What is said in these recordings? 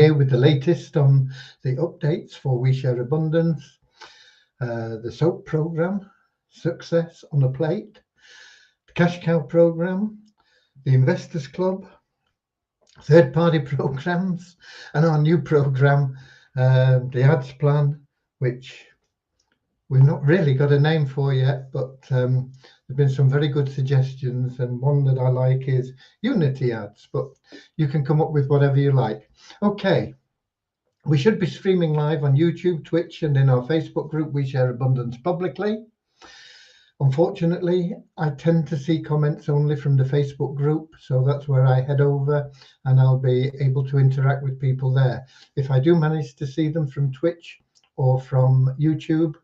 here with the latest on the updates for We Share Abundance, the SOAP program, Success on a Plate, the Cash Cow program, the Investors Club, third-party programs, and our new program, the Ads Plan, which we've not really got a name for yet, but there've been some very good suggestions, and one that I like is Unity Ads, but you can come up with whatever you like. Okay, we should be streaming live on YouTube, Twitch, and in our Facebook group, We Share Abundance Publicly. Unfortunately, I tend to see comments only from the Facebook group, so that's where I head over, and I'll be able to interact with people there. If I do manage to see them from Twitch or from YouTube,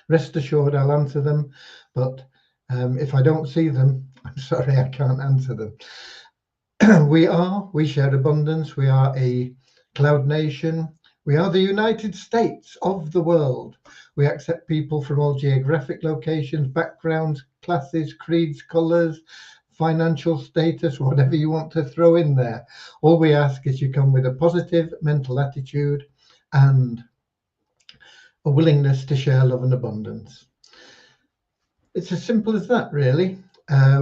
rest assured I'll answer them, but if I don't see them, I'm sorry, I can't answer them. We Share Abundance. We are a cloud nation. We are the United States of the world. We accept people from all geographic locations, backgrounds, classes, creeds, colours, financial status, whatever you want to throw in there. All we ask is you come with a positive mental attitude and a willingness to share love and abundance. It's as simple as that, really.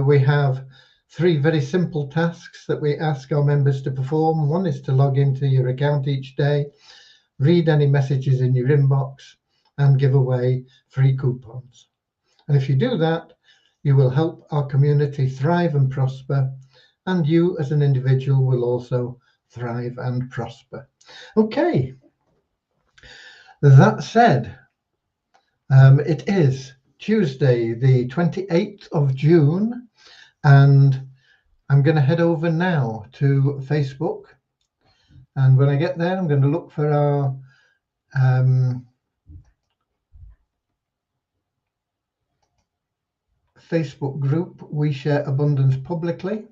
We have 3 very simple tasks that we ask our members to perform. One is to log into your account each day, read any messages in your inbox, and give away free coupons. And if you do that, you will help our community thrive and prosper, and you as an individual will also thrive and prosper. Okay. That said, it is Tuesday, the 28th of June, and I'm going to head over now to Facebook. And when I get there, I'm going to look for our Facebook group, We Share Abundance Publicly.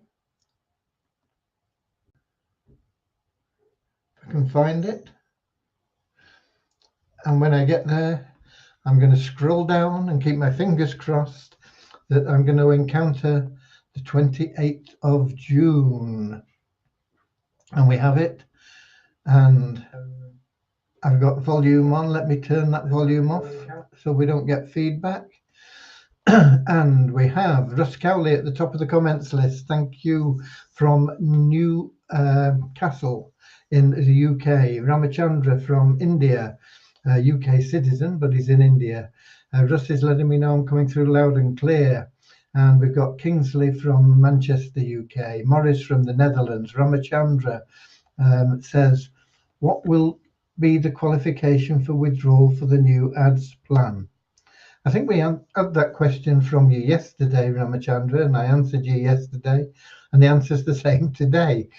If I can find it. And when I get there, I'm going to scroll down and keep my fingers crossed that I'm going to encounter the 28th of June. And we have it. And I've got volume on. Let me turn that volume off so we don't get feedback. And we have Russ Cowley at the top of the comments list. Thank you from Newcastle in the UK. Ramachandra from India. UK citizen, but he's in India. Russ is letting me know I'm coming through loud and clear. And we've got Kingsley from Manchester, UK. Morris from the Netherlands. Ramachandra says, what will be the qualification for withdrawal for the new ads plan? I think we had that question from you yesterday, Ramachandra, and I answered you yesterday, and the answer's the same today.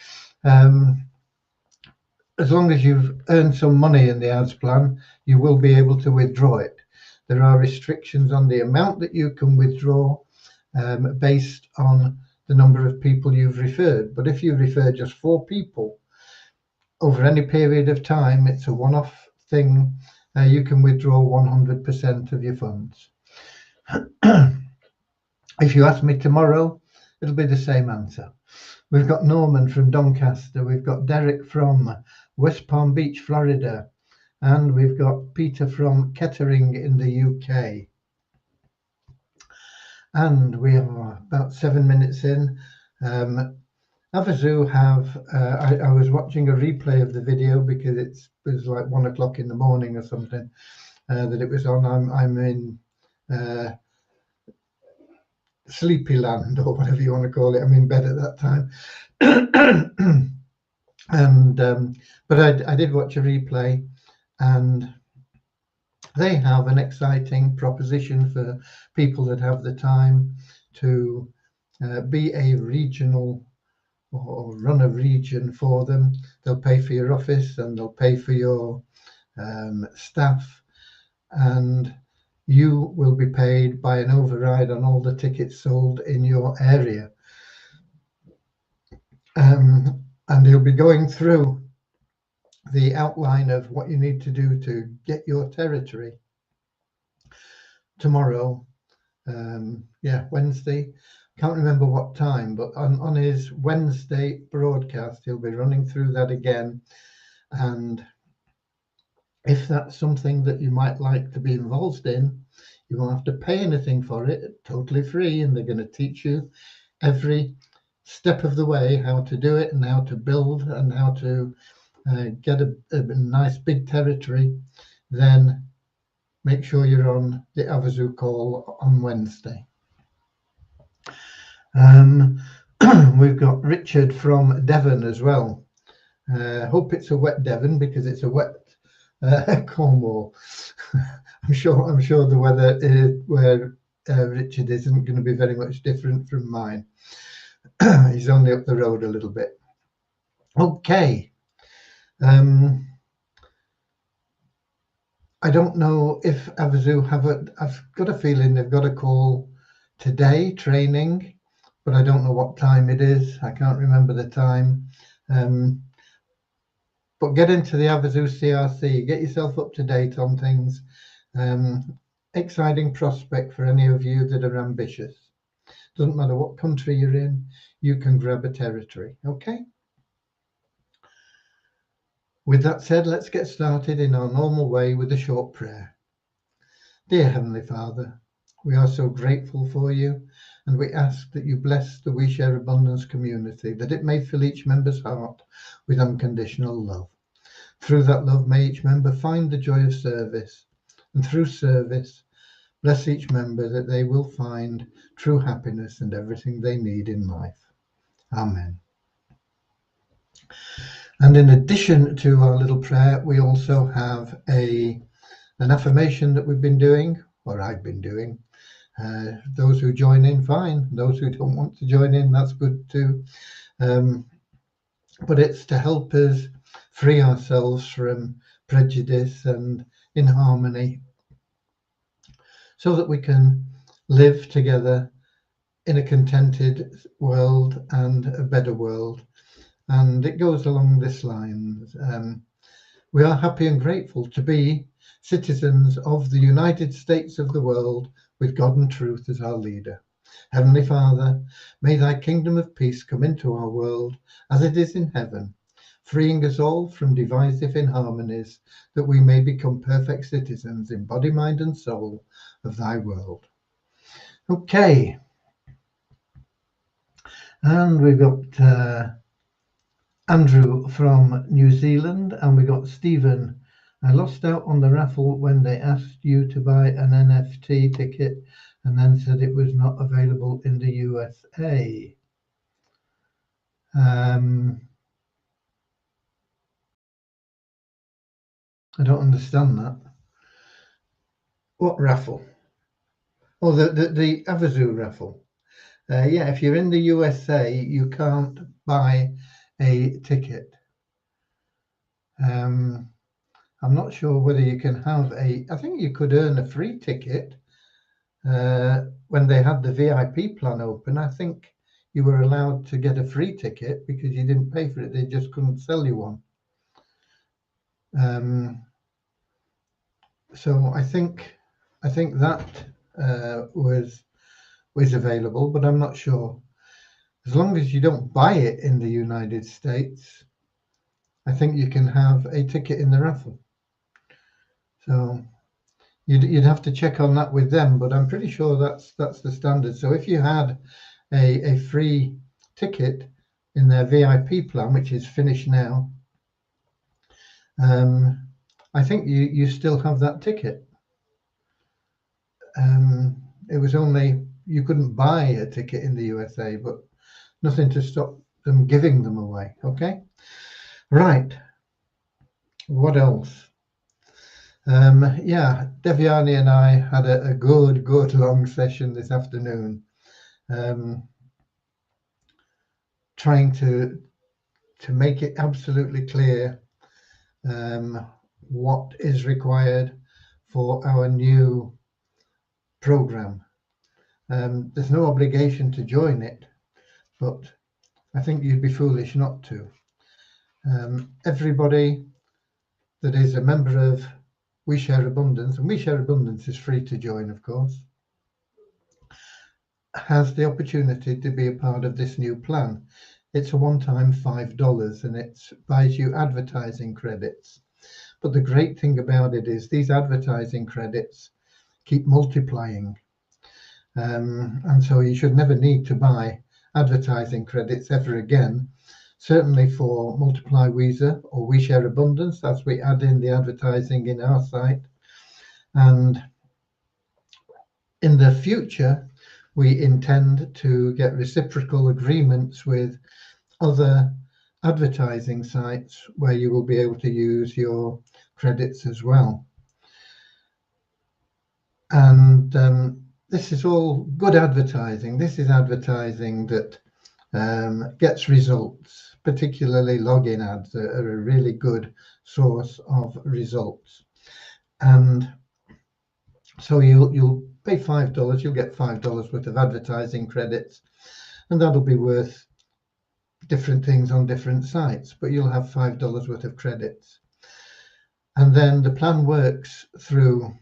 As long as you've earned some money in the ads plan, you will be able to withdraw it. There are restrictions on the amount that you can withdraw based on the number of people you've referred. But if you refer just 4 people over any period of time, it's a one-off thing. You can withdraw 100% of your funds. If you ask me tomorrow, it'll be the same answer. We've got Norman from Doncaster. We've got Derek from West Palm Beach, Florida. And we've got Peter from Kettering in the UK. And we are about 7 minutes in. Avazu have, I was watching a replay of the video because it was like 1 o'clock in the morning or something that it was on. I'm in Sleepy Land, or whatever you want to call it. I'm in bed at that time. And but I did watch a replay, and they have an exciting proposition for people that have the time to be a regional or run a region for them. They'll pay for your office and they'll pay for your staff, and you will be paid by an override on all the tickets sold in your area. And you'll be going through the outline of what you need to do to get your territory tomorrow. Wednesday. Can't remember what time, but on his Wednesday broadcast, he'll be running through that again. And if that's something that you might like to be involved in, you won't have to pay anything for it, totally free, and they're going to teach you every step of the way how to do it and how to build and how to get a nice big territory. Then make sure you're on the Avazu call on Wednesday. We've got Richard from Devon as well. Hope it's a wet Devon, because it's a wet Cornwall. I'm sure the weather where Richard isn't going to be very much different from mine. He's only up the road a little bit. Okay. I don't know if Avazu I've got a feeling they've got a call today, training, but I don't know what time it is. I can't remember the time. But get into the Avazu CRC, get yourself up to date on things. Exciting prospect for any of you that are ambitious. Doesn't matter what country you're in, you can grab a territory, okay? With that said, let's get started in our normal way with a short prayer. Dear Heavenly Father, we are so grateful for you, and we ask that you bless the We Share Abundance community, that it may fill each member's heart with unconditional love. Through that love, may each member find the joy of service, and through service, bless each member that they will find true happiness and everything they need in life. Amen. And in addition to our little prayer, we also have an affirmation that we've been doing, or I've been doing. Those who join in, fine. Those who don't want to join in, that's good too. But it's to help us free ourselves from prejudice and in harmony, so that we can live together in a contented world and a better world. And it goes along this line. We are happy and grateful to be citizens of the United States of the world, with God and truth as our leader. Heavenly Father, may thy kingdom of peace come into our world as it is in heaven, freeing us all from divisive inharmonies, that we may become perfect citizens in body, mind, and soul of thy world. Okay. And we've got Andrew from New Zealand, and we got Stephen. I lost out on the raffle when they asked you to buy an NFT ticket and then said it was not available in the USA. I don't understand that. What raffle? Oh, the Avazu raffle. Yeah, if you're in the USA, you can't buy a ticket. I'm not sure whether you can have I think you could earn a free ticket. When they had the VIP plan open, I think you were allowed to get a free ticket because you didn't pay for it. They just couldn't sell you one. So I think that was available, but I'm not sure. As long as you don't buy it in the United States, I think you can have a ticket in the raffle. So you'd have to check on that with them, but I'm pretty sure that's the standard. So if you had a free ticket in their VIP plan, which is finished now, I think you still have that ticket. It was only you couldn't buy a ticket in the USA, but nothing to stop them giving them away. Okay, right. What else? Yeah, Devyani and I had a good long session this afternoon, trying to make it absolutely clear what is required for our new program. There's no obligation to join it, but I think you'd be foolish not to. Everybody that is a member of We Share Abundance, and We Share Abundance is free to join, of course, has the opportunity to be a part of this new plan. It's a one-time $5 and it buys you advertising credits. But the great thing about it is these advertising credits keep multiplying. And so you should never need to buy advertising credits ever again. Certainly for Multiply Weezer or We Share Abundance, as we add in the advertising in our site. And in the future, we intend to get reciprocal agreements with other advertising sites where you will be able to use your credits as well. And this is all good advertising. This is advertising that gets results, particularly login ads are a really good source of results. And so you'll pay $5, you'll get $5 worth of advertising credits, and that'll be worth different things on different sites, but you'll have $5 worth of credits. And then the plan works through,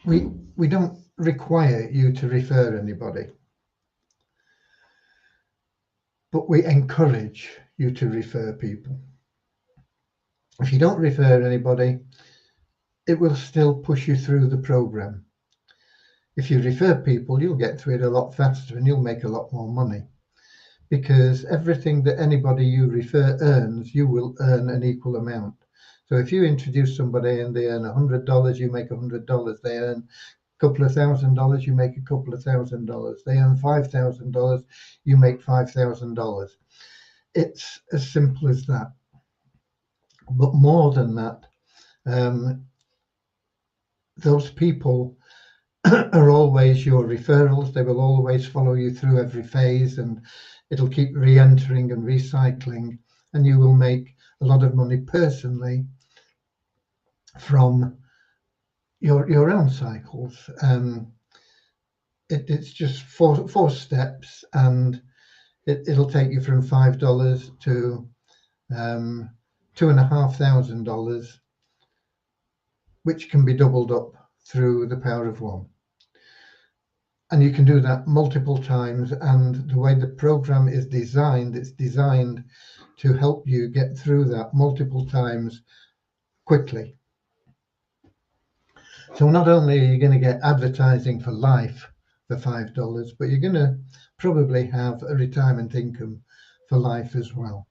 we don't require you to refer anybody, but we encourage you to refer people. If you don't refer anybody, it will still push you through the program. If you refer people, you'll get through it a lot faster and you'll make a lot more money, because everything that anybody you refer earns, you will earn an equal amount. So if you introduce somebody and they earn $100, you make $100. They earn a couple of $1,000, you make a couple of $1,000. They earn $5,000, you make $5,000. It's as simple as that. But more than that, those people are always your referrals. They will always follow you through every phase, and it'll keep re-entering and recycling, and you will make a lot of money personally from your own cycles. It's just four steps, and it'll take you from $5 to $2,500, which can be doubled up through the power of one. And you can do that multiple times. And the way the program is designed, it's designed to help you get through that multiple times quickly. So not only are you going to get advertising for life for $5, but you're going to probably have a retirement income for life as well.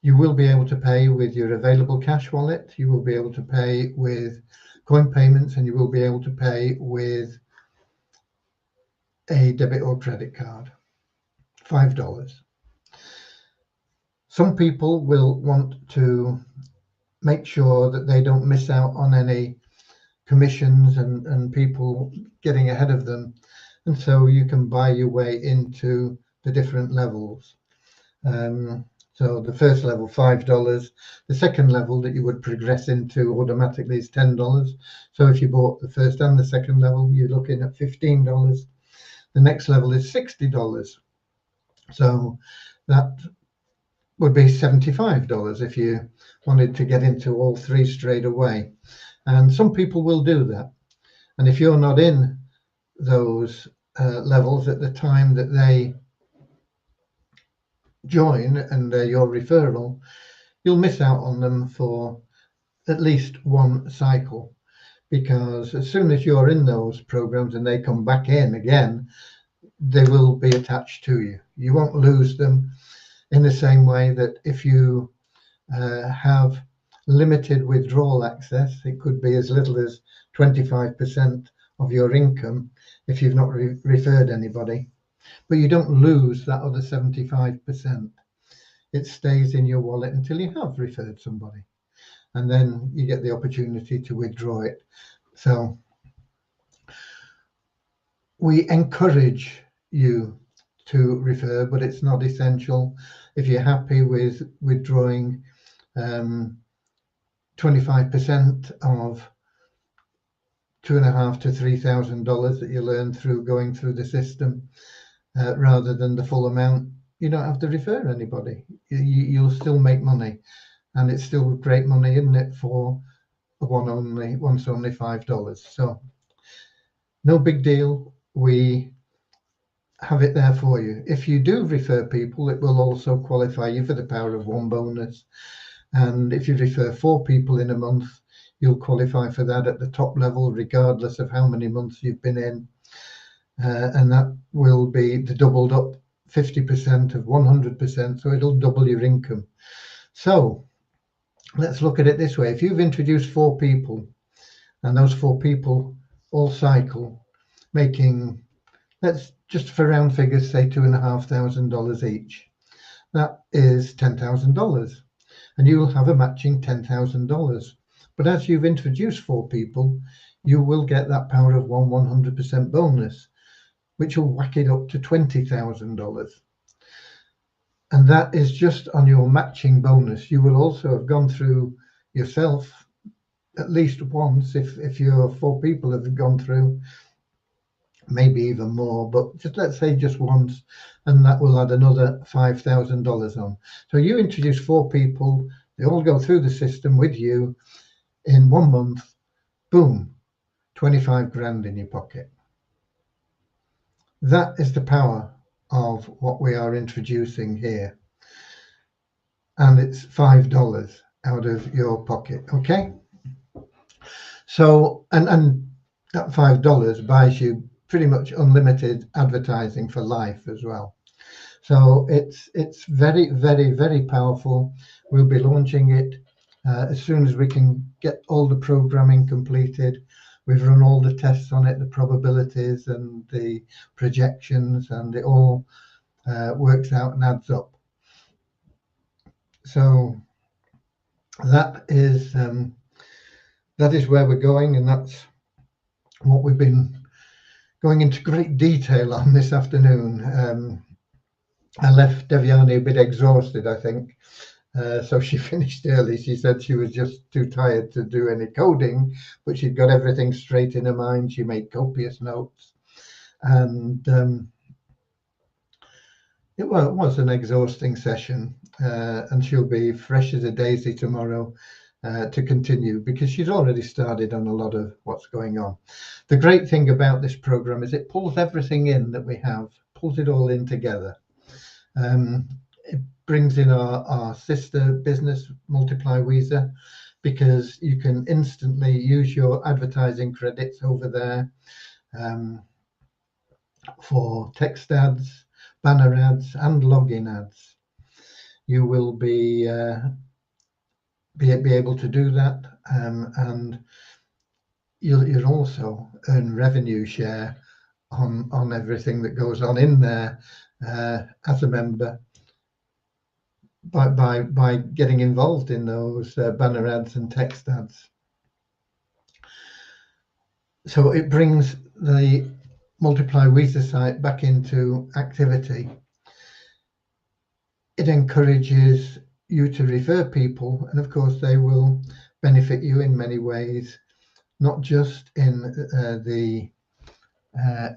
You will be able to pay with your available cash wallet. You will be able to pay with coin payments, and you will be able to pay with a debit or credit card. $5. Some people will want to make sure that they don't miss out on any commissions and people getting ahead of them. And so you can buy your way into the different levels. So the first level, $5. The second level that you would progress into automatically is $10. So if you bought the first and the second level, you're looking at $15. The next level is $60. So that would be $75 if you wanted to get into all three straight away. And some people will do that. And if you're not in those levels at the time that they join and they're your referral, you'll miss out on them for at least one cycle, because as soon as you're in those programs and they come back in again, they will be attached to you. You won't lose them in the same way that if you have limited withdrawal access, it could be as little as 25% of your income if you've not referred anybody. But you don't lose that other 75%. It stays in your wallet until you have referred somebody, and then you get the opportunity to withdraw it. So we encourage you to refer, but it's not essential. If you're happy with withdrawing 25% of $2,500 to $3,000 that you learn through going through the system, rather than the full amount, you don't have to refer anybody. You'll still make money, and it's still great money, isn't it, for once only $5. So no big deal. We have it there for you. If you do refer people, it will also qualify you for the Power of One bonus. And if you refer 4 people in a month, you'll qualify for that at the top level, regardless of how many months you've been in. And that will be the doubled up 50% of 100%. So it'll double your income. So let's look at it this way. If you've introduced 4 people and those 4 people all cycle, making, let's just for round figures say $2,500 each, that is $10,000, and you will have a matching $10,000. But as you've introduced 4 people, you will get that Power of One 100% bonus, which will whack it up to $20,000. And that is just on your matching bonus. You will also have gone through yourself at least once, if your 4 people have gone through, maybe even more, but just let's say just once, and that will add another $5,000 on. So you introduce 4 people, they all go through the system with you in 1 month, boom, 25 grand in your pocket. That is the power of what we are introducing here. And it's $5 out of your pocket, okay? So, and that $5 buys you pretty much unlimited advertising for life as well. So it's very, very, very powerful. We'll be launching it as soon as we can get all the programming completed. We've run all the tests on it, the probabilities and the projections, and it all works out and adds up. So that is where we're going, and that's what we've been going into great detail on this afternoon. I left Devyani a bit exhausted, I think. So she finished early. She said she was just too tired to do any coding, but she'd got everything straight in her mind. She made copious notes. And it was an exhausting session. And she'll be fresh as a daisy tomorrow to continue, because she's already started on a lot of what's going on. The great thing about this program is it pulls everything in that we have, pulls it all in together. It brings in our sister business, Multiply Weezer, because you can instantly use your advertising credits over there for text ads, banner ads, and login ads. You will be able to do that, and you'll also earn revenue share on everything that goes on in there as a member by getting involved in those banner ads and text ads. So it brings the Multiply Weezer site back into activity. It encourages you to refer people, and of course they will benefit you in many ways, not just in the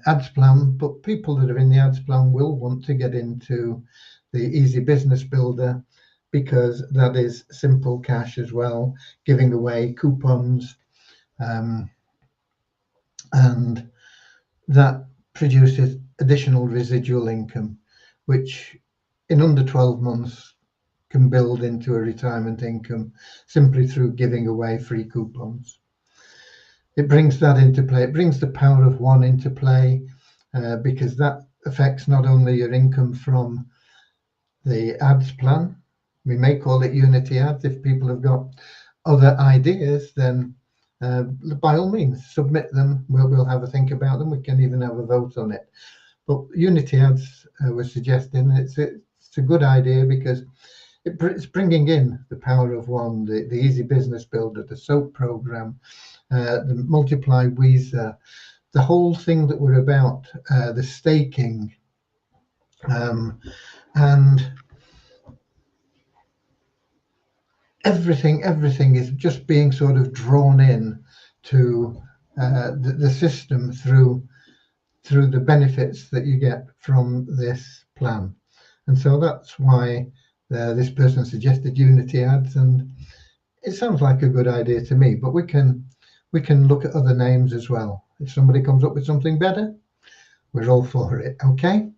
ads plan, but people that are in the ads plan will want to get into the Easy Business Builder, because that is simple cash as well, giving away coupons, and that produces additional residual income, which in under 12 months can build into a retirement income simply through giving away free coupons. It brings that into play. It brings the Power of One into play, because that affects not only your income from the ads plan. We may call it Unity ads. If people have got other ideas, then by all means submit them. We'll have a think about them. We can even have a vote on it. But Unity ads was suggesting it's a good idea, because it's bringing in the Power of One, the Easy Business Builder, the SOAP program, the Multiply Weezer, the whole thing that we're about, the staking, and everything is just being sort of drawn in to the system through the benefits that you get from this plan. And so that's why this person suggested Unity ads, and it sounds like a good idea to me, but we can look at other names as well. If somebody comes up with something better, we're all for it, okay?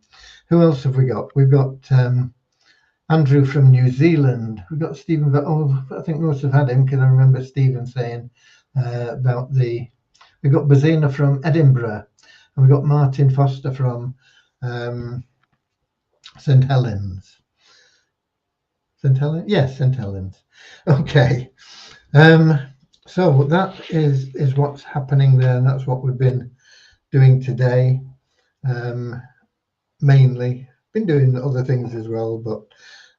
Who else have we got? We've got Andrew from New Zealand. We've got Stephen. Oh, I think we must have had him because I remember Stephen saying about the. We've got Bazina from Edinburgh, and we've got Martin Foster from St Helens. St Helens? Yes, St Helens. Okay. So that is what's happening there, and that's what we've been doing today. Mainly been doing other things as well, but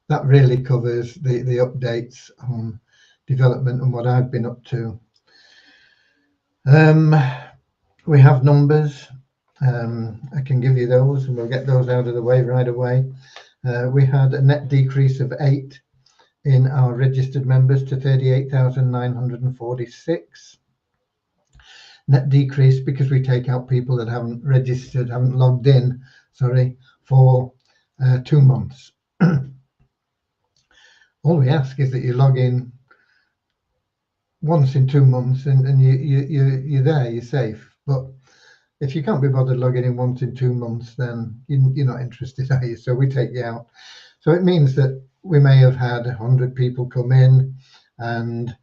that really covers the updates on development and what I've been up to. We have numbers. I can give you those, and we'll get those out of the way right away. We had a net decrease of 8 in our registered members to 38,946. Net decrease because we take out people that haven't registered, haven't logged in, for 2 months. All we ask is that you log in once in 2 months, and you're there, you're safe. But if you can't be bothered logging in once in 2 months, then you're not interested, are you? So we take you out. So it means that we may have had 100 people come in, and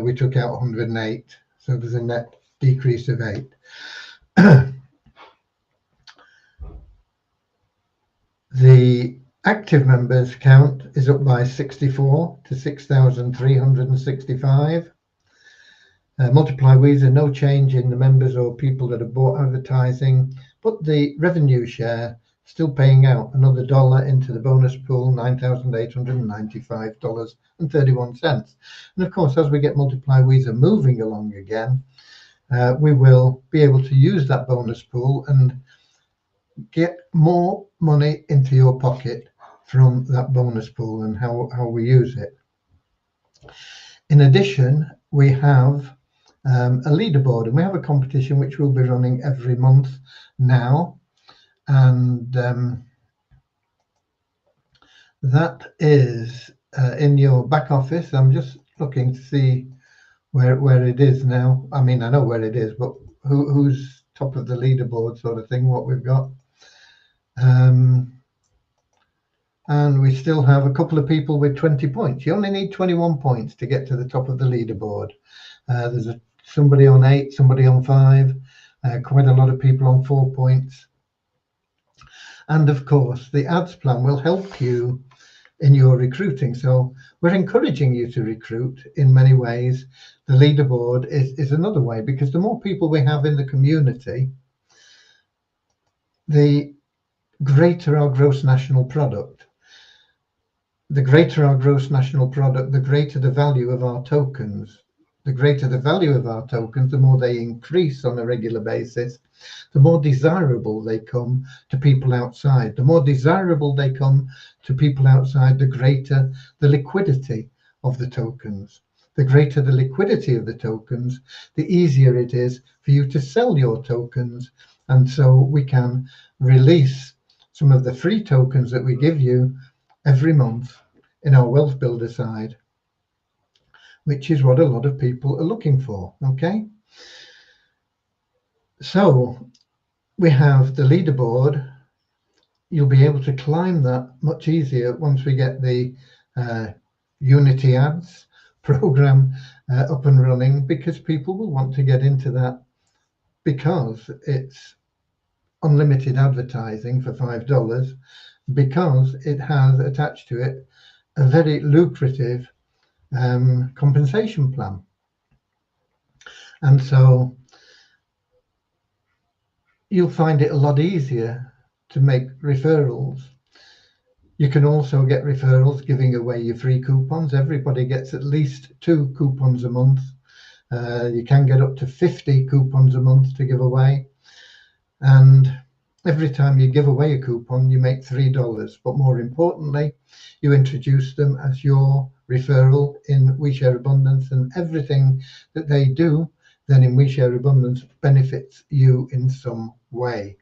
we took out 108. So there's a net decrease of 8. The active members count is up by 64 to 6,365. Multiply Weezer, no change in the members or people that have bought advertising, but the revenue share still paying out another $1 into the bonus pool, $9,895.31. And of course, as we get Multiply Weezer moving along again, we will be able to use that bonus pool and get more money into your pocket from that bonus pool and how we use it. In addition, we have a leaderboard, and we have a competition which we'll be running every month now, and that is in your back office. I'm just looking to see where it is now. I mean, I know where it is, but who's top of the leaderboard, sort of thing, what we've got. And we still have a couple of people with 20 points. You only need 21 points to get to the top of the leaderboard. There's somebody on 8, somebody on 5, quite a lot of people on 4 points. And of course, the ads plan will help you in your recruiting. So we're encouraging you to recruit in many ways. The leaderboard is another way, because the more people we have in the community, the greater our gross national product. The greater our gross national product, the greater the value of our tokens. The greater the value of our tokens, the more they increase on a regular basis, the more desirable they come to people outside. The more desirable they come to people outside, the greater the liquidity of the tokens. The greater the liquidity of the tokens, the easier it is for you to sell your tokens. And so we can release some of the free tokens that we give you every month in our wealth builder side, which is what a lot of people are looking for. Okay, so we have the leaderboard. You'll be able to climb that much easier once we get the Unity ads program up and running, because people will want to get into that because it's unlimited advertising for $5, because it has attached to it a very lucrative compensation plan. And so you'll find it a lot easier to make referrals. You can also get referrals giving away your free coupons. Everybody gets at least 2 coupons a month. You can get up to 50 coupons a month to give away. And every time you give away a coupon, you make $3. But more importantly, you introduce them as your referral in We Share Abundance, and everything that they do then in We Share Abundance benefits you in some way.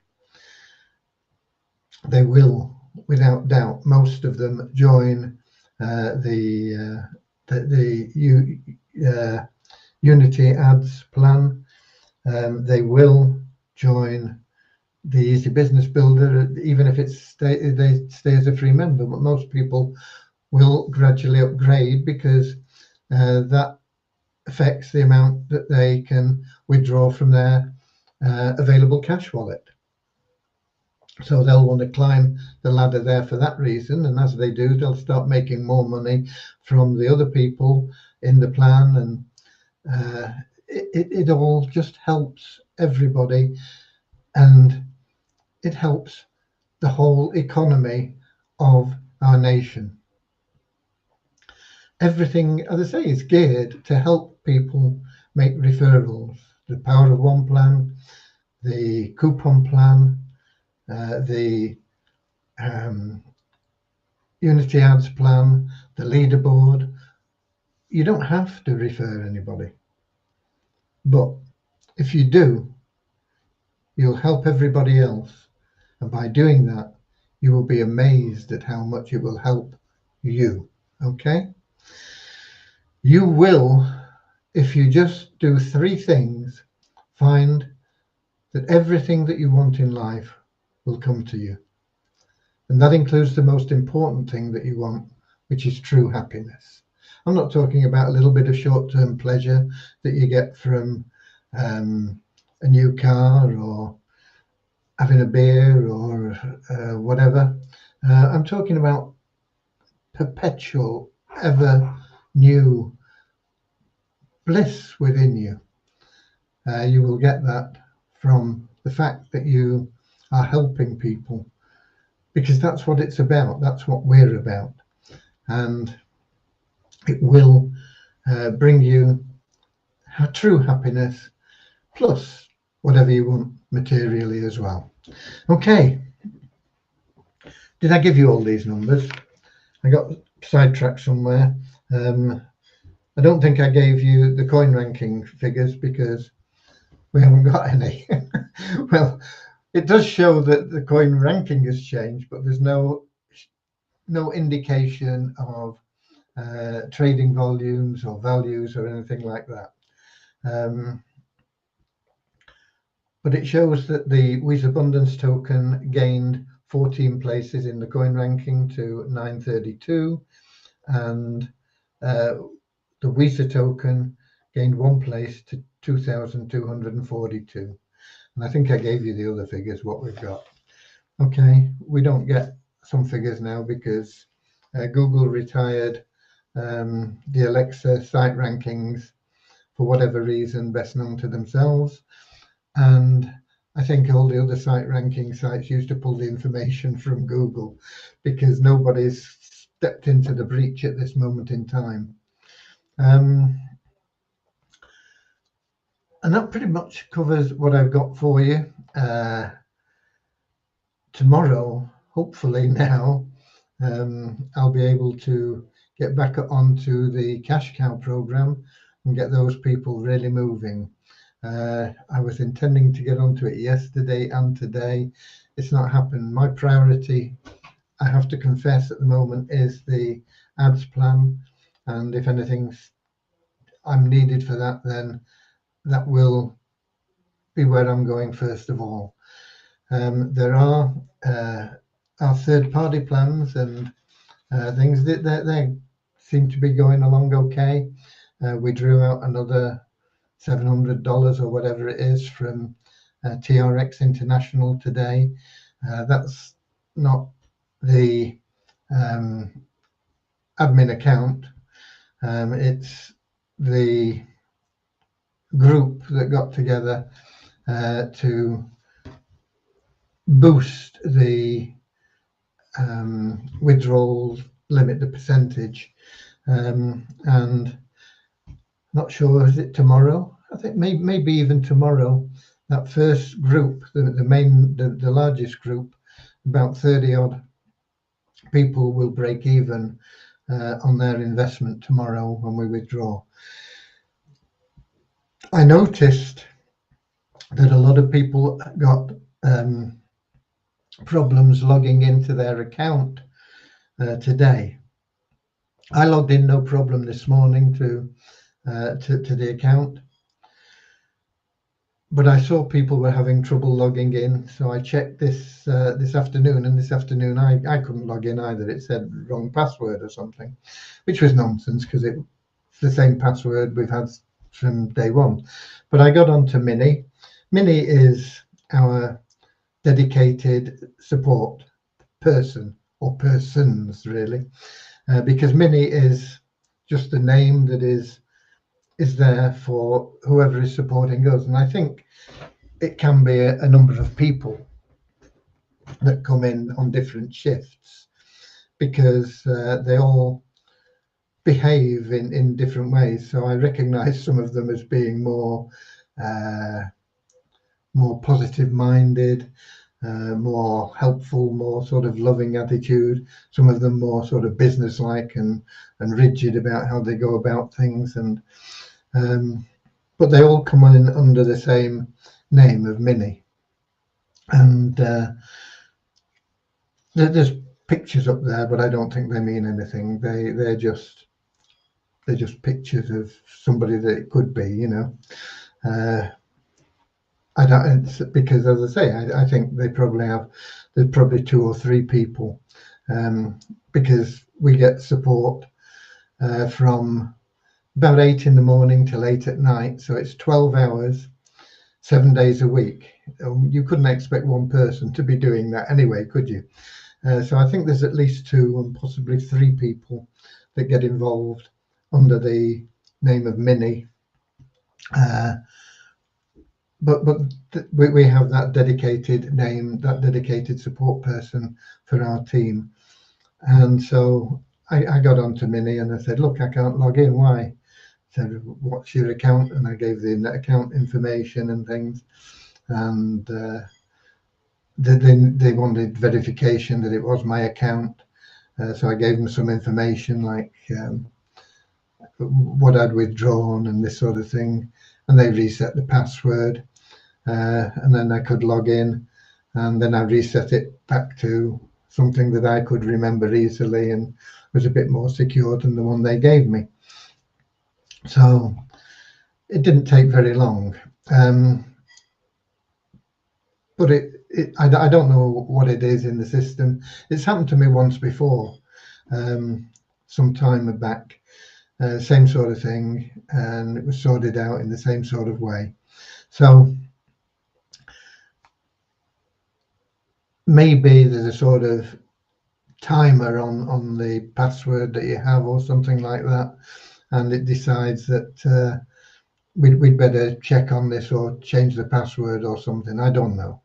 They will, without doubt. Most of them join the Unity ads plan. They will join the Easy Business Builder, even if they stay as a free member. But most people will gradually upgrade because that affects the amount that they can withdraw from their available cash wallet. So they'll want to climb the ladder there for that reason, and as they do, they'll start making more money from the other people in the plan, and it all just helps everybody, and it helps the whole economy of our nation. Everything, as I say, is geared to help people make referrals. The Power of One plan, the coupon plan, the Unity Ads plan, the leaderboard. You don't have to refer anybody, but if you do, you'll help everybody else, and by doing that, you will be amazed at how much it will help you. Okay? You will, if you just do 3 things, find that everything that you want in life will come to you. And that includes the most important thing that you want, which is true happiness. I'm not talking about a little bit of short-term pleasure that you get from a new car or having a beer or whatever. I'm talking about perpetual, ever new bliss within you. You will get that from the fact that you are helping people, because that's what it's about. That's what we're about. And it will bring you true happiness, plus whatever you want materially as well. Okay. Did I give you all these numbers? I got sidetracked somewhere. I don't think I gave you the coin ranking figures because we haven't got any. Well, it does show that the coin ranking has changed, but there's no indication of trading volumes or values or anything like that. But it shows that the Share Abundance token gained 14 places in the coin ranking to 932, and the Visa token gained 1 place to 2,242. And I think I gave you the other figures, what we've got. Okay, we don't get some figures now because Google retired the Alexa site rankings for whatever reason best known to themselves. And I think all the other site ranking sites used to pull the information from Google because nobody's stepped into the breach at this moment in time. And that pretty much covers what I've got for you. Tomorrow, hopefully now, I'll be able to get back onto the cash cow program and get those people really moving. I was intending to get onto it yesterday and today. It's not happened. My priority, I have to confess at the moment, is the ads plan. And if anything's I'm needed for that, then that will be where I'm going first of all. There are our third-party plans and things that they seem to be going along okay. We drew out another $700 or whatever it is from TRX International today. That's not the admin account. It's the group that got together to boost the withdrawal limit, the percentage, and not sure, is it tomorrow? I think maybe even tomorrow. That first group, the largest group, about 30 odd people will break even on their investment tomorrow when we withdraw. I noticed that a lot of people got problems logging into their account today. I logged in no problem this morning to the account. but I saw people were having trouble logging in, so I checked this afternoon, and this afternoon I couldn't log in either. It said wrong password or something, which was nonsense because it's the same password we've had from day one. But I got onto Mini. Mini is our dedicated support person, or persons really, because Mini is just a name that is there for whoever is supporting us. And I think it can be a number of people that come in on different shifts, because they all behave in different ways. So I recognize some of them as being uh, more positive minded, more helpful, more sort of loving attitude. Some of them more sort of business-like and rigid about how they go about things. And but they all come in under the same name of Mini. And there's pictures up there, but I don't think they mean anything. They're just pictures of somebody that it could be, you know. I don't, because as I say, I think they probably have. There's probably 2 or 3 people, because we get support from about 8 in the morning till 8 at night. So it's 12 hours, 7 days a week. You couldn't expect one person to be doing that anyway, could you? So I think there's at least 2 and possibly 3 people that get involved under the name of Mini. But we have that dedicated name, that dedicated support person for our team. And so I got onto Mini and I said, look, I can't log in. Why? I said, what's your account? And I gave the account information and things. And they wanted verification that it was my account. So I gave them some information like what I'd withdrawn and this sort of thing. And they reset the password. And then I could log in, and then I reset it back to something that I could remember easily and was a bit more secure than the one they gave me. So it didn't take very long. But I don't know what it is in the system. It's happened to me once before, some time back, same sort of thing, and it was sorted out in the same sort of way. So maybe there's a sort of timer on the password that you have or something like that, and it decides that we'd better check on this or change the password or something. I don't know.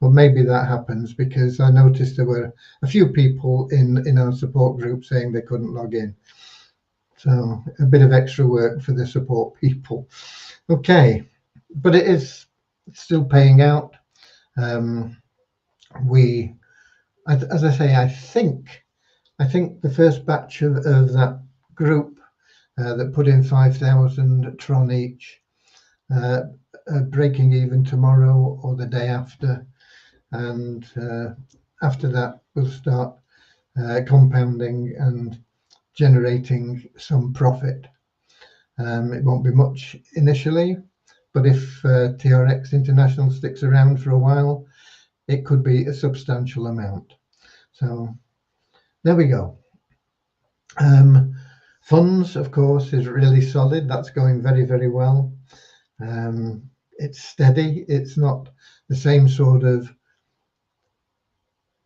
But maybe that happens, because I noticed there were a few people in our support group saying they couldn't log in. So a bit of extra work for the support people. Okay, but it is still paying out. As I say, I think the first batch of that group that put in 5,000 Tron each, breaking even tomorrow or the day after. And after that, we'll start compounding and generating some profit. It won't be much initially, but if TRX International sticks around for a while, it could be a substantial amount. So there we go. Funds, of course, is really solid. That's going very, very well. It's steady. It's not the same sort of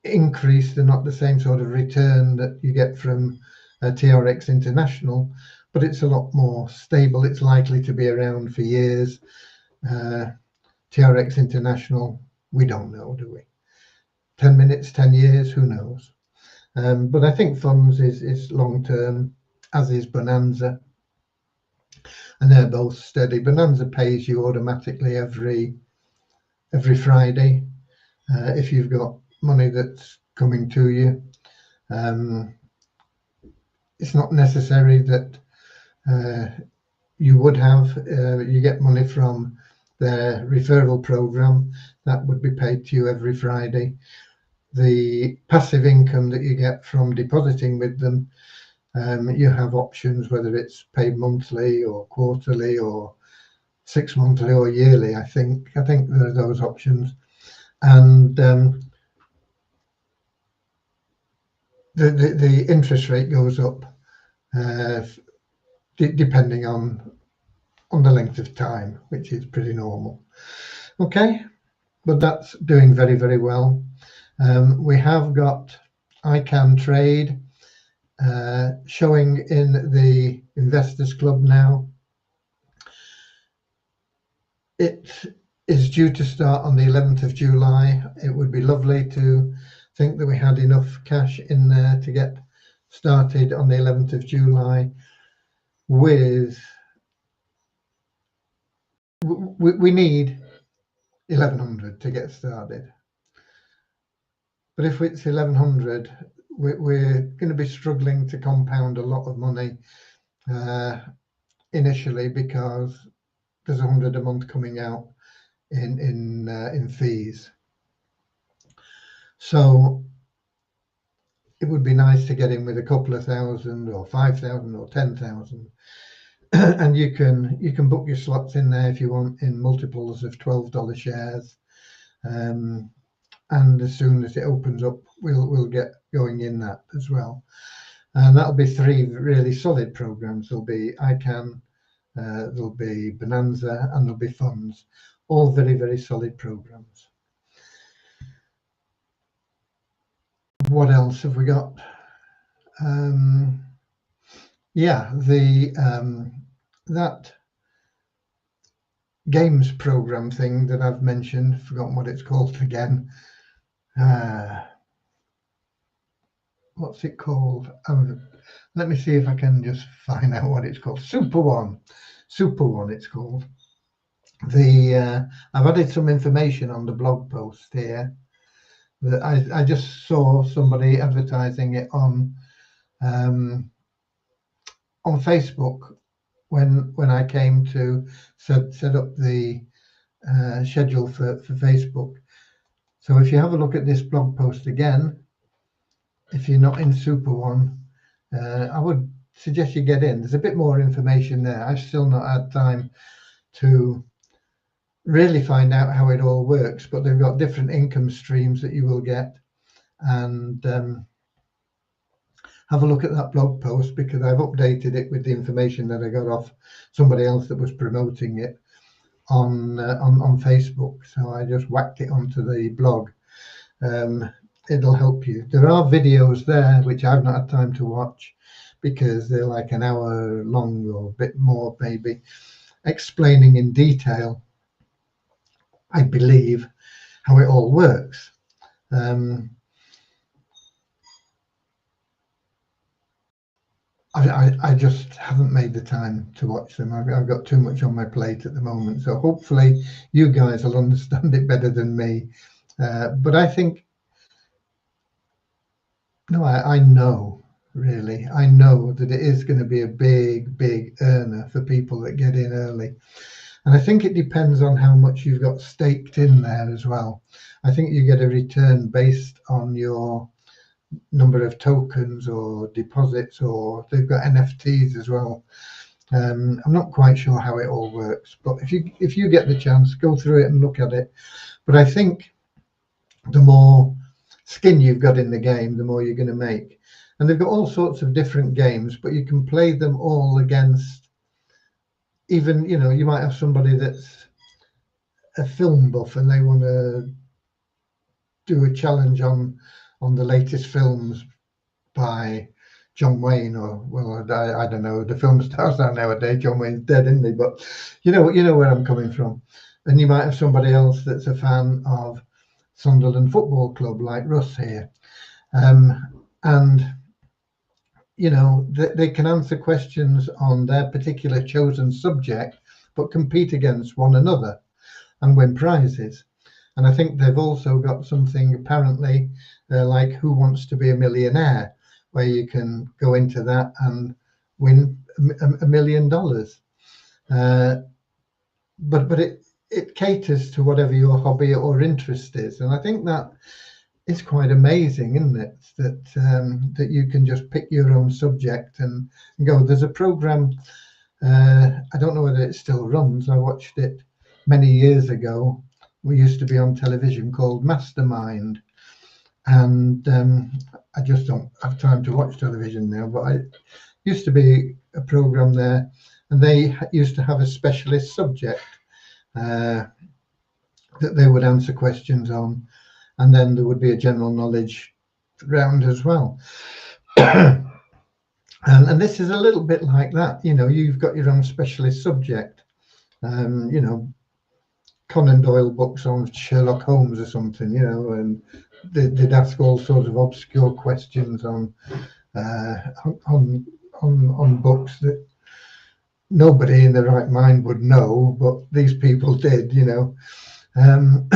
increase, they're not the same sort of return that you get from TRX International, but it's a lot more stable. It's likely to be around for years. TRX International, we don't know, do we? 10 minutes, 10 years, who knows? But I think Funds is long term, as is Bonanza, and they're both steady. Bonanza pays you automatically every Friday if you've got money that's coming to you. It's not necessary that you would have. You get money from their referral program that would be paid to you every Friday. The passive income that you get from depositing with them, you have options whether it's paid monthly or quarterly or 6 monthly or yearly. I think there are those options, and the interest rate goes up depending on the length of time, which is pretty normal. Okay, but that's doing very, very well. We have got I Can Trade showing in the Investors Club now. It is due to start on the 11th of July. It would be lovely to think that we had enough cash in there to get started on the 11th of July with, we need 1100 to get started. But if it's 1100, we're going to be struggling to compound a lot of money initially, because there's 100 a month coming out in fees. So it would be nice to get in with a couple of thousand or 5,000 or 10,000, and you can book your slots in there if you want in multiples of $12 shares. And as soon as it opens up, we'll get going in that as well. And that'll be 3 really solid programs. There'll be ICANN, there'll be Bonanza, and there'll be funds. All very, very solid programs. What else have we got? Yeah, that games program thing that I've mentioned, forgotten what it's called again. What's it called? Let me see if I can just find out what it's called. Super One it's called. I've added some information on the blog post here that I just saw somebody advertising it on Facebook when I came to set up the schedule for Facebook. So if you have a look at this blog post again, if you're not in Super One, I would suggest you get in. There's a bit more information there. I've still not had time to really find out how it all works, but they've got different income streams that you will get. And have a look at that blog post, because I've updated it with the information that I got off somebody else that was promoting it on Facebook. So I just whacked it onto the blog. It'll help you. There are videos there which I've not had time to watch, because they're like an hour long or a bit more maybe, explaining in detail, I believe, how it all works. I just haven't made the time to watch them. I've got too much on my plate at the moment. So hopefully you guys will understand it better than me. But I think, no, I know, really. I know that it is going to be a big, big earner for people that get in early. And I think it depends on how much you've got staked in there as well. I think you get a return based on your number of tokens or deposits, or they've got NFTs as well. I'm not quite sure how it all works, but if you get the chance, go through it and look at it. But I think the more skin you've got in the game, the more you're going to make. And they've got all sorts of different games, but you can play them all against, even, you might have somebody that's a film buff and they want to do a challenge on the latest films by John Wayne, or, well, I don't know, the film stars are nowadays. John Wayne's dead, isn't he? But you know where I'm coming from. And you might have somebody else that's a fan of Sunderland Football Club, like Russ here, and they can answer questions on their particular chosen subject, but compete against one another and win prizes. And I think they've also got something apparently like Who Wants to Be a Millionaire, where you can go into that and win $1 million. But it caters to whatever your hobby or interest is. And I think that is quite amazing, isn't it? That you can just pick your own subject and go. There's a program I don't know whether it still runs. I watched it many years ago. We used to be on television called Mastermind, and I just don't have time to watch television now, but I used to be a program there, and they used to have a specialist subject that they would answer questions on, and then there would be a general knowledge round as well. And this is a little bit like that. You've got your own specialist subject. Conan Doyle books on Sherlock Holmes or something, and they'd ask all sorts of obscure questions on books that nobody in their right mind would know, but these people did, and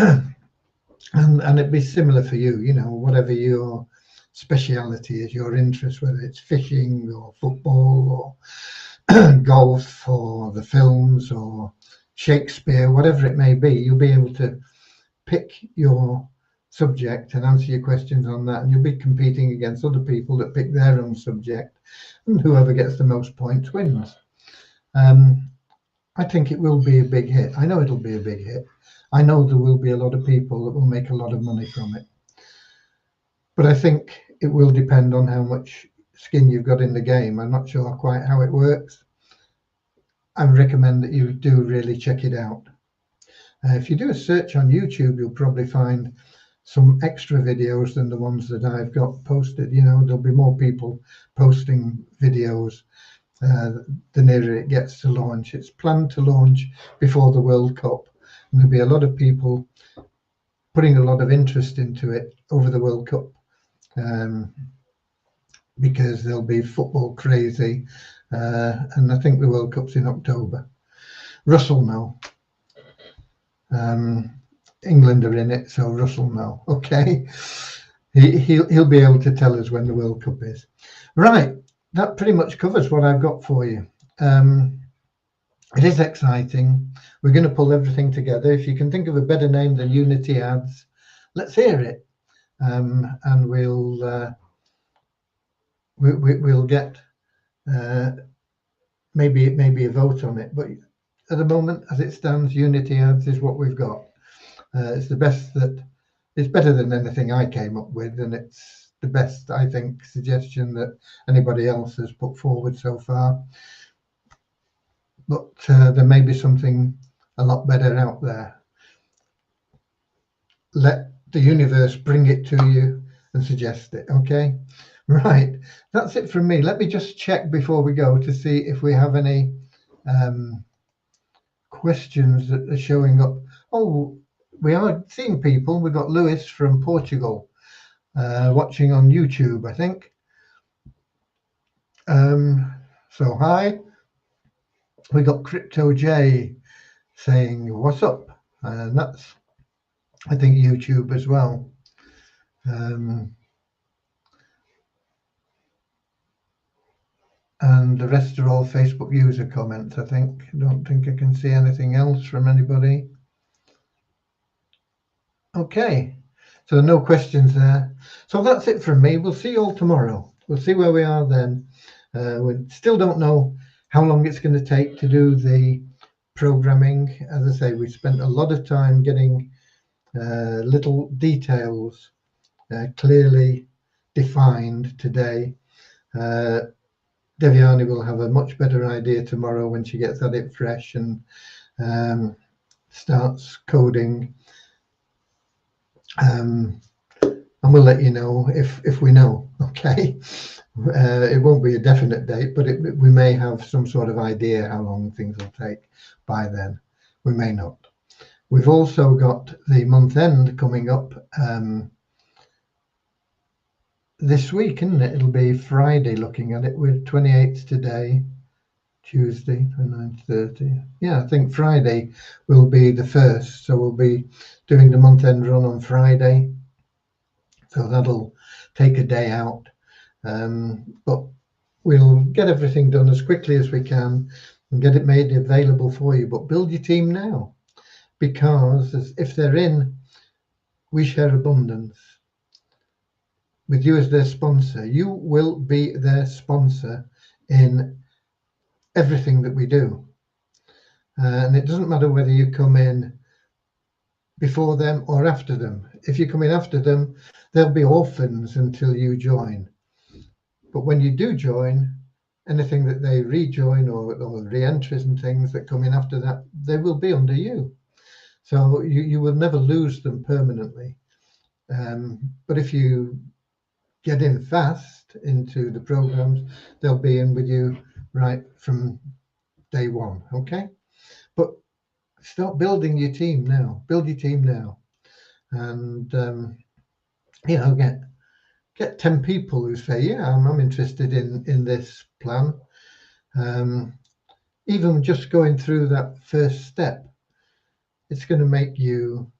it'd be similar for you, whatever your speciality is, your interest, whether it's fishing or football or golf or the films or Shakespeare, whatever it may be, you'll be able to pick your subject and answer your questions on that, and you'll be competing against other people that pick their own subject, and whoever gets the most points wins. I think it will be a big hit. I know it'll be a big hit. I know there will be a lot of people that will make a lot of money from it, but I think it will depend on how much skin you've got in the game. I'm not sure quite how it works. I recommend that you do really check it out. If you do a search on YouTube, you'll probably find some extra videos than the ones that I've got posted. There'll be more people posting videos the nearer it gets to launch. It's planned to launch before the World Cup, and there'll be a lot of people putting a lot of interest into it over the World Cup, because they'll be football crazy, and I think the World Cup's in October. Russell know. England are in it, so Russell know. Okay, he'll be able to tell us when the World Cup is. Right, that pretty much covers what I've got for you. It is exciting. We're going to pull everything together. If you can think of a better name than Unity Ads, let's hear it, and we'll get maybe a vote on it. But at the moment, as it stands, Unity Ads is what we've got. It's the best it's better than anything I came up with, and it's the best, I think, suggestion that anybody else has put forward so far. But there may be something a lot better out there. Let the universe bring it to you and suggest it. Okay, right, that's it from me. Let me just check before we go to see if we have any questions that are showing up. Oh, we are seeing people. We've got Lewis from Portugal watching on YouTube, I think. So hi. We got Crypto J saying what's up, and that's, I think, YouTube as well. And the rest are all Facebook user comments, I think. I don't think I can see anything else from anybody. Okay, so no questions there. So that's it from me. We'll see you all tomorrow. We'll see where we are then. We still don't know how long it's going to take to do the programming. As I say, we spent a lot of time getting little details clearly defined today. Deviani will have a much better idea tomorrow when she gets at it fresh and starts coding. And we'll let you know if we know. Okay, it won't be a definite date, but we may have some sort of idea how long things will take by then. We may not. We've also got the month end coming up this week, isn't it? It'll be Friday looking at it. We're 28th today, Tuesday, 29th, 30. Yeah, I think Friday will be the first. So we'll be doing the month end run on Friday. So that'll take a day out. But we'll get everything done as quickly as we can and get it made available for you. But build your team now, because if they're in We Share Abundance with you as their sponsor, you will be their sponsor in everything that we do. And it doesn't matter whether you come in before them or after them. If you come in after them, they'll be orphans until you join. But when you do join, anything that they rejoin or re-entries and things that come in after that, they will be under you. So you will never lose them permanently. But if you get in fast into the programs, they'll be in with you right from day one. Okay, but start building your team now. Build your team now, and get 10 people who say, yeah, I'm interested in this plan. Even just going through that first step, it's going to make you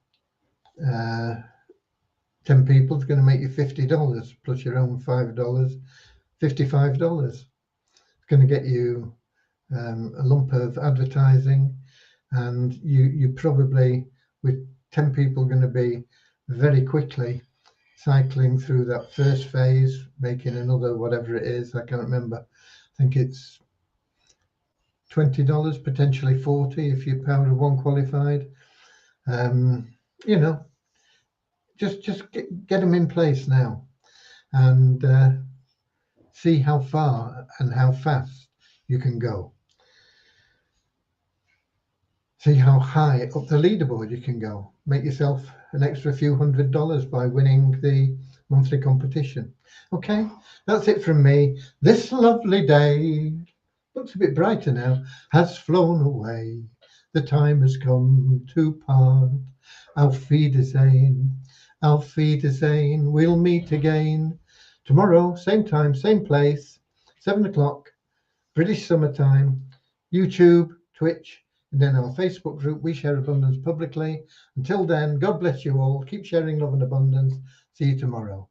10 people. It's going to make you $50 plus your own $5, $55. It's going to get you a lump of advertising, and you probably, with 10 people, going to be very quickly cycling through that first phase, making another, whatever it is, I can't remember. I think it's $20, potentially 40 if you're pound of one qualified. Just get them in place now, and see how far and how fast you can go. See how high up the leaderboard you can go. Make yourself an extra few $100 by winning the monthly competition. Okay, that's it from me. This lovely day, looks a bit brighter now, has flown away. The time has come to part. Auf Wiedersehen, auf Wiedersehen. We'll meet again tomorrow, same time, same place, 7 o'clock, British summertime, YouTube, Twitch, and then our Facebook group, We Share Abundance Publicly. Until then, God bless you all. Keep sharing love and abundance. See you tomorrow.